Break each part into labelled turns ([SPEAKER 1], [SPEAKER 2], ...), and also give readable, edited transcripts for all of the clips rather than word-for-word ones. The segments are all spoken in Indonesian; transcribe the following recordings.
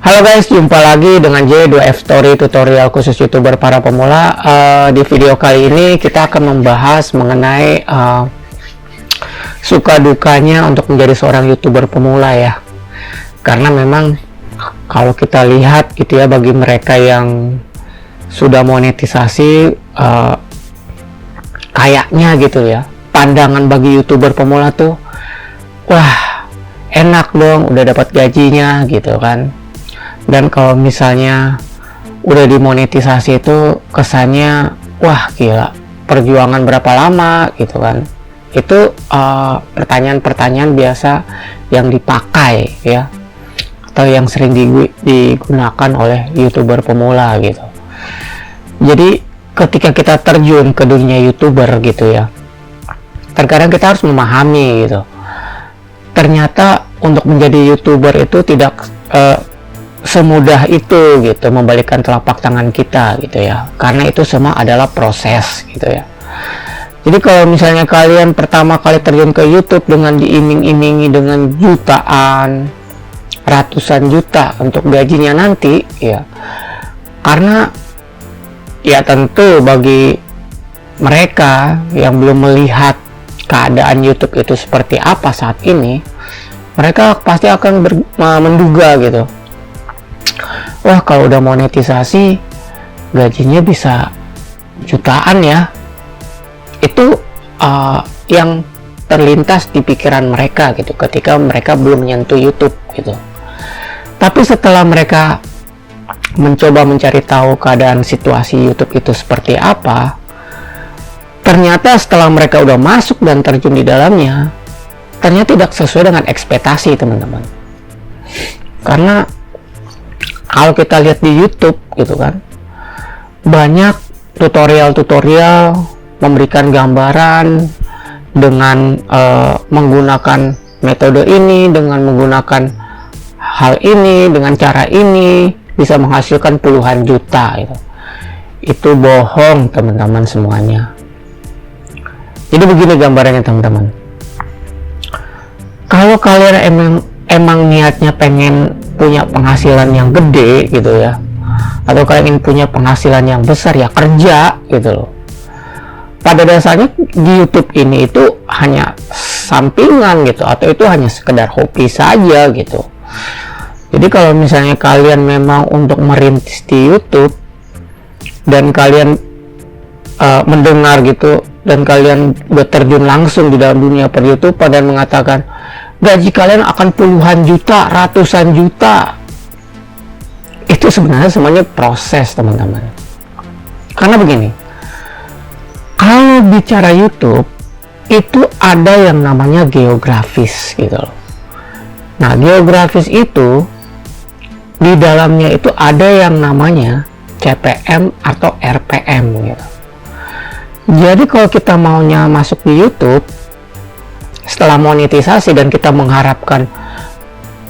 [SPEAKER 1] Halo guys, jumpa lagi dengan J2F Story tutorial khusus YouTuber para pemula. Di video kali ini kita akan membahas mengenai suka dukanya untuk menjadi seorang YouTuber pemula ya. Karena memang kalau kita lihat gitu ya, bagi mereka yang sudah monetisasi, kayaknya gitu ya, pandangan bagi YouTuber pemula tuh, wah enak dong, udah dapat gajinya gitu kan. Dan kalau misalnya udah dimonetisasi itu kesannya wah gila, perjuangan berapa lama gitu kan. Itu pertanyaan-pertanyaan biasa yang dipakai ya, atau yang sering digunakan oleh YouTuber pemula gitu. Jadi ketika kita terjun ke dunia YouTuber gitu ya, terkadang kita harus memahami gitu, ternyata untuk menjadi YouTuber itu tidak semudah itu gitu, membalikkan telapak tangan kita gitu ya, karena itu semua adalah proses gitu ya. Jadi kalau misalnya kalian pertama kali terjun ke YouTube dengan diiming-imingi dengan jutaan, ratusan juta untuk gajinya nanti ya, karena ya tentu bagi mereka yang belum melihat keadaan YouTube itu seperti apa saat ini, mereka pasti akan menduga gitu, wah kalau udah monetisasi gajinya bisa jutaan ya. Itu yang terlintas di pikiran mereka gitu ketika mereka belum menyentuh YouTube gitu. Tapi setelah mereka mencoba mencari tahu keadaan situasi YouTube itu seperti apa, ternyata setelah mereka udah masuk dan terjun di dalamnya, ternyata tidak sesuai dengan ekspektasi teman-teman. Karena kalau kita lihat di YouTube gitu kan, banyak tutorial-tutorial memberikan gambaran dengan menggunakan metode ini, dengan menggunakan hal ini, dengan cara ini bisa menghasilkan puluhan juta gitu. Itu bohong teman-teman semuanya. Jadi begini gambarannya teman-teman, kalau kalian emang niatnya pengen punya penghasilan yang gede gitu ya, atau kalian ingin punya penghasilan yang besar ya, kerja gitu loh. Pada dasarnya di YouTube ini itu hanya sampingan gitu, atau itu hanya sekedar hobi saja gitu. Jadi kalau misalnya kalian memang untuk merintis di YouTube dan kalian mendengar gitu, dan kalian udah terjun langsung di dalam dunia per YouTube dan mengatakan gaji kalian akan puluhan juta, ratusan juta, itu sebenarnya semuanya proses teman-teman. Karena begini, kalau bicara YouTube itu ada yang namanya geografis gitu loh. Nah, geografis itu di dalamnya itu ada yang namanya CPM atau RPM gitu. Jadi kalau kita maunya masuk di YouTube setelah monetisasi dan kita mengharapkan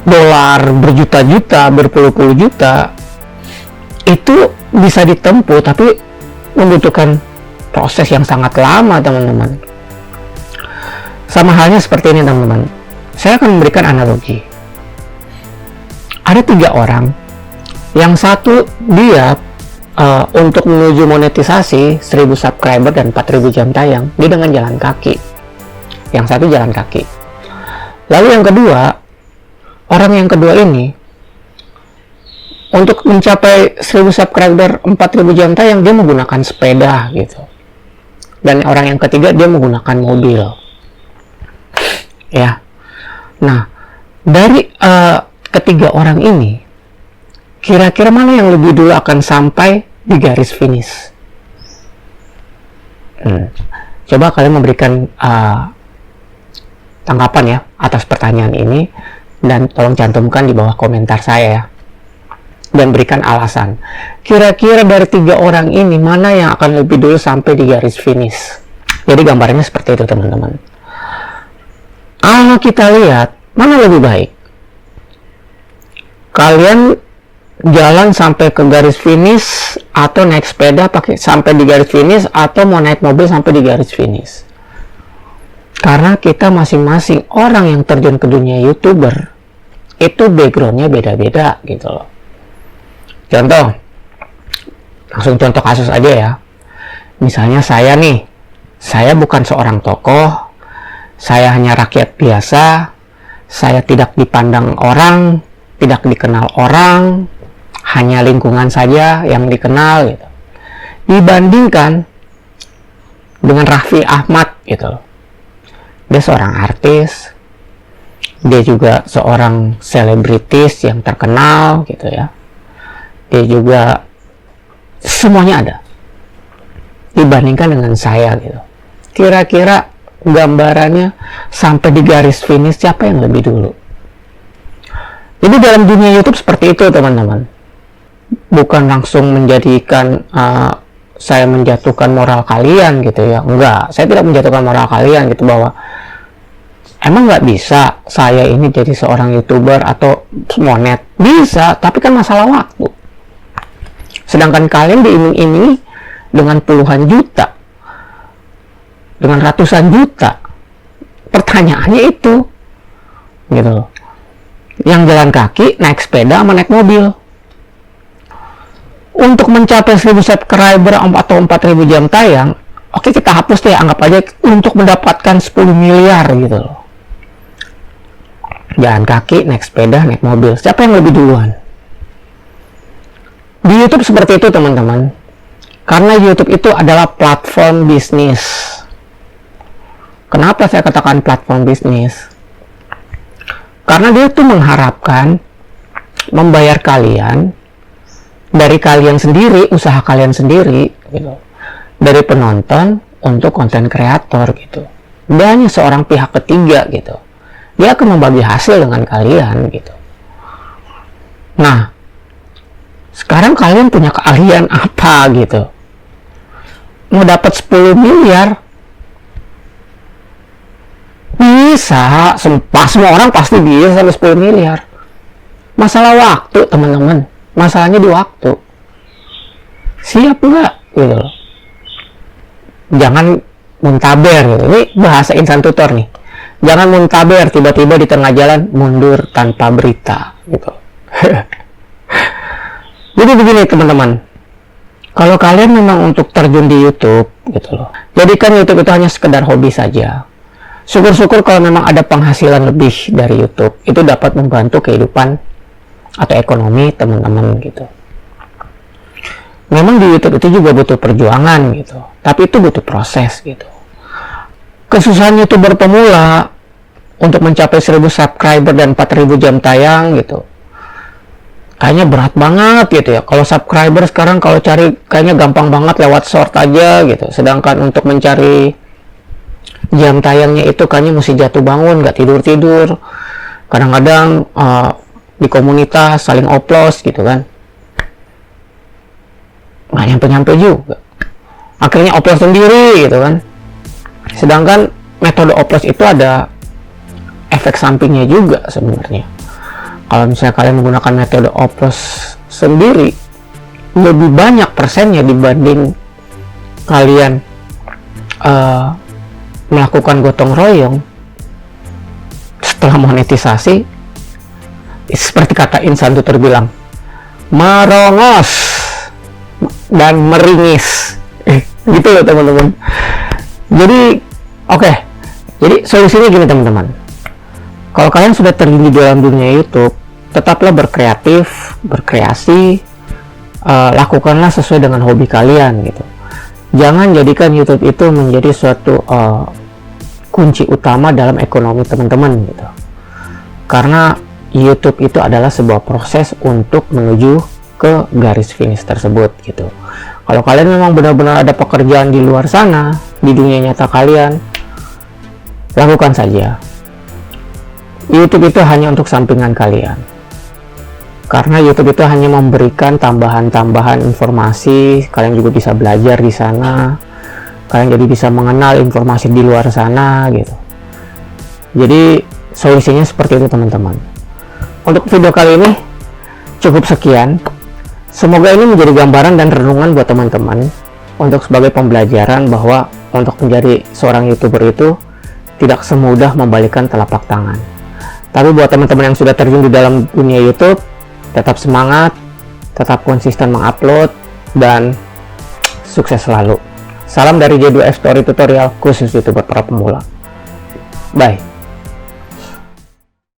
[SPEAKER 1] dolar berjuta-juta, berpuluh-puluh juta, itu bisa ditempuh, tapi membutuhkan proses yang sangat lama teman-teman. Sama halnya seperti ini teman-teman, saya akan memberikan analogi. Ada 3 orang, yang satu dia untuk menuju monetisasi 1000 subscriber dan 4000 jam tayang, dia dengan jalan kaki. Yang satu jalan kaki. Lalu yang kedua, orang yang kedua ini untuk mencapai 1000 subscriber, 4000 jam tayang, dia menggunakan sepeda gitu. Dan orang yang ketiga dia menggunakan mobil. Ya. Nah, dari ketiga orang ini, kira-kira mana yang lebih dulu akan sampai di garis finish? Coba kalian memberikan tanggapan ya atas pertanyaan ini, dan tolong cantumkan di bawah komentar saya ya, dan berikan alasan. Kira-kira dari 3 orang ini mana yang akan lebih dulu sampai di garis finish? Jadi gambarnya seperti itu teman-teman. Kalau kita lihat mana lebih baik, kalian jalan sampai ke garis finish, atau naik sepeda sampai di garis finish, atau mau naik mobil sampai di garis finish? Karena kita masing-masing orang yang terjun ke dunia YouTuber itu backgroundnya beda-beda gitu loh. Contoh, langsung contoh kasus aja ya. Misalnya saya nih, saya bukan seorang tokoh, saya hanya rakyat biasa, saya tidak dipandang orang, tidak dikenal orang, hanya lingkungan saja yang dikenal gitu. Dibandingkan dengan Raffi Ahmad gitu. Dia seorang artis, dia juga seorang selebritis yang terkenal gitu ya. Dia juga semuanya ada. Dibandingkan dengan saya gitu. Kira-kira gambarannya sampai di garis finish siapa yang lebih dulu? Jadi dalam dunia YouTube seperti itu teman-teman. Bukan langsung menjadikan saya menjatuhkan moral kalian gitu ya. Enggak, saya tidak menjatuhkan moral kalian gitu, bahwa emang nggak bisa saya ini jadi seorang YouTuber atau monet. Bisa, tapi kan masalah waktu. Sedangkan kalian diiming-imingi dengan puluhan juta, dengan ratusan juta. Pertanyaannya itu gitu loh. Yang jalan kaki, naik sepeda, sama naik mobil. Untuk mencapai 1000 subscriber atau 4000 jam tayang, oke, kita hapus deh, anggap aja untuk mendapatkan 10 miliar gitu loh. Jalan kaki, naik sepeda, naik mobil. Siapa yang lebih duluan? Di YouTube seperti itu teman-teman. Karena YouTube itu adalah platform bisnis. Kenapa saya katakan platform bisnis? Karena dia tuh mengharapkan membayar kalian dari kalian sendiri, usaha kalian sendiri gitu. Dari penonton untuk konten kreator gitu. Dia hanya seorang pihak ketiga gitu. Dia akan membagi hasil dengan kalian gitu. Nah, sekarang kalian punya keahlian apa gitu? Mau dapat 10 miliar? Bisa, semua orang pasti bisa sampai 10 miliar. Masalah waktu teman-teman. Masalahnya di waktu. Siap nggak gitu loh. Jangan muntaber gitu. Ini bahasa insan tutor nih. Jangan muntaber, tiba-tiba di tengah jalan mundur tanpa berita gitu. Jadi begini teman-teman. Kalau kalian memang untuk terjun di YouTube gitu loh, jadikan YouTube itu hanya sekedar hobi saja. Syukur-syukur kalau memang ada penghasilan lebih dari YouTube, itu dapat membantu kehidupan atau ekonomi teman-teman gitu. Memang di YouTube itu juga butuh perjuangan gitu, tapi itu butuh proses gitu. Kesusahan YouTuber pemula untuk mencapai 1000 subscriber dan 4000 jam tayang gitu, kayaknya berat banget gitu ya. Kalau subscriber sekarang kalau cari kayaknya gampang banget lewat short aja gitu. Sedangkan untuk mencari jam tayangnya itu kayaknya mesti jatuh bangun, nggak tidur-tidur. Kadang-kadang di komunitas saling oplos gitu kan. Nggak nyampe-nyampe juga. Akhirnya oplos sendiri gitu kan. Sedangkan metode oplos itu ada efek sampingnya juga sebenarnya. Kalau misalnya kalian menggunakan metode oplos sendiri, lebih banyak persennya dibanding kalian melakukan gotong royong setelah monetisasi. Seperti kata insan tutor bilang, merongos dan meringis. Gitu loh teman-teman. Jadi oke. Jadi solusinya gini teman-teman. Kalau kalian sudah terjun di dalam dunia YouTube, tetaplah berkreatif, berkreasi, lakukanlah sesuai dengan hobi kalian gitu. Jangan jadikan YouTube itu menjadi suatu kunci utama dalam ekonomi teman-teman gitu. Karena YouTube itu adalah sebuah proses untuk menuju ke garis finish tersebut gitu. Kalau kalian memang benar-benar ada pekerjaan di luar sana, di dunia nyata kalian, lakukan saja. YouTube itu hanya untuk sampingan kalian. Karena YouTube itu hanya memberikan tambahan-tambahan informasi, kalian juga bisa belajar di sana, kalian jadi bisa mengenal informasi di luar sana gitu. Jadi solusinya seperti itu teman-teman. Untuk video kali ini cukup sekian. Semoga ini menjadi gambaran dan renungan buat teman-teman untuk sebagai pembelajaran bahwa untuk menjadi seorang YouTuber itu tidak semudah membalikkan telapak tangan. Tapi buat teman-teman yang sudah terjun di dalam dunia YouTube, tetap semangat, tetap konsisten mengupload, dan sukses selalu. Salam dari J2F Story Tutorial, khusus YouTuber para pemula. Bye.